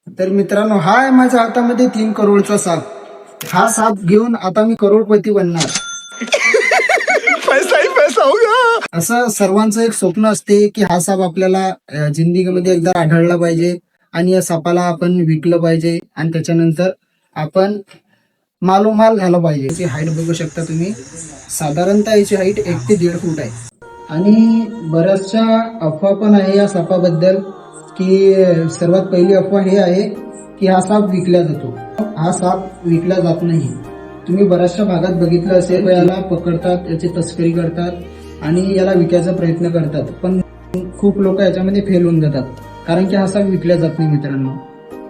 तर मित्रांनो, हा आहे माझ्या हातामध्ये 3 करोडचा साप. हा साप घेऊन आता मी करोडपती बनणार. पैसा ही पैसा होगा. असं सर्वांचं एक स्वप्न असते की हा साप आपल्याला जिंदगीमध्ये एकदा आढळला पाहिजे आणि या सापाला आपण विकलं पाहिजे आणि त्याच्यानंतर आपण मालोमाल झाला पाहिजे. याची हाईट बघू शकता तुम्ही. साधारणतः याची हाईट 1 ते 1.5 फूट आहे. आणि बऱ्याचशा अफवा पण आहे या सापाबद्दल, की सर्वात पहिली अफवा हे आहे की हा साप विकला जातो. हा साप विकला जात नाही. तुम्ही बऱ्याचशा भागात बघितलं असेल, याला पकडतात, याची तस्करी करतात आणि याला विकायचा प्रयत्न करतात, पण खूप लोक याच्यामध्ये फेल होऊन जातात, कारण की हा साप विकला जात नाही मित्रांनो.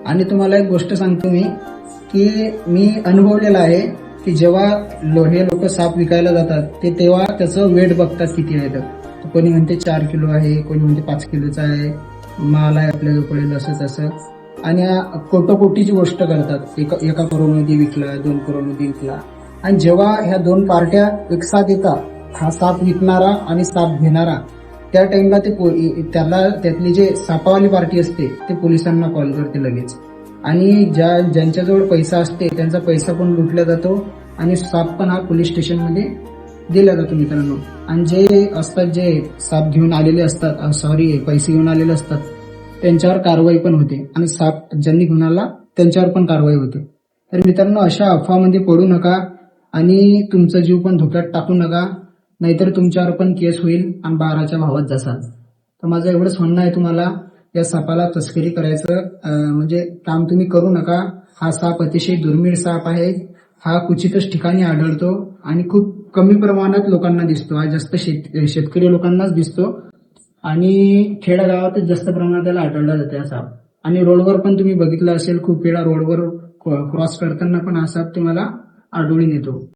आणि तुम्हाला एक गोष्ट सांगतो मी, की मी अनुभवलेलं आहे की जेव्हा हे लोक साप विकायला जातात ते तेव्हा त्याचं वेट बघतात किती आहे. तर कोणी म्हणते 4 किलो आहे, कोणी म्हणते 5 किलोचा आहे, माल आहे आपल्याला पडेल असं तसं, आणि कोटीची गोष्ट करतात. एका करोडमध्ये विकला, 2 करोडमध्ये विकला. आणि जेव्हा ह्या 2 पार्ट्या एक साथ येतात, हा साप विकणारा आणि साप घेणारा, त्या टाइमला त्याला त्यातली जे सापावाली पार्टी असते ते पोलिसांना कॉल करते लगेच. आणि ज्यांच्याजवळ पैसा असते त्यांचा पैसा पण लुटला जातो आणि साप पण हा पोलीस स्टेशनमध्ये दिला जातो मित्रांनो. आणि जे असतात, जे साप घेऊन आलेले असतात, पैसे घेऊन आलेले असतात, त्यांच्यावर कारवाई पण होते आणि साप ज्यांनी घेऊन आला त्यांच्यावर पण कारवाई होते. तर मित्रांनो, अशा अफवामध्ये पडू नका आणि तुमचा जीव पण धोक्यात टाकू नका, नाहीतर तुमच्यावर पण केस होईल आणि 12च्या भावात जासाल. तर माझं एवढंच म्हणणं आहे तुम्हाला, या सापाला तस्करी करायचं म्हणजे काम तुम्ही करू नका. हा साप अतिशय दुर्मिळ साप आहे. हा क्वचितच ठिकाणी आढळतो आणि खूप कमी प्रमाणात लोकांना दिसतो. हा जास्त शेतकरी लोकांनाच दिसतो आणि खेड्यागावातच जास्त प्रमाणात त्याला आढळला जाते हा साप. आणि रोडवर पण तुम्ही बघितलं असेल, खूप वेळा रोडवर क्रॉस करताना पण हा साप तुम्हाला आढळून येतो.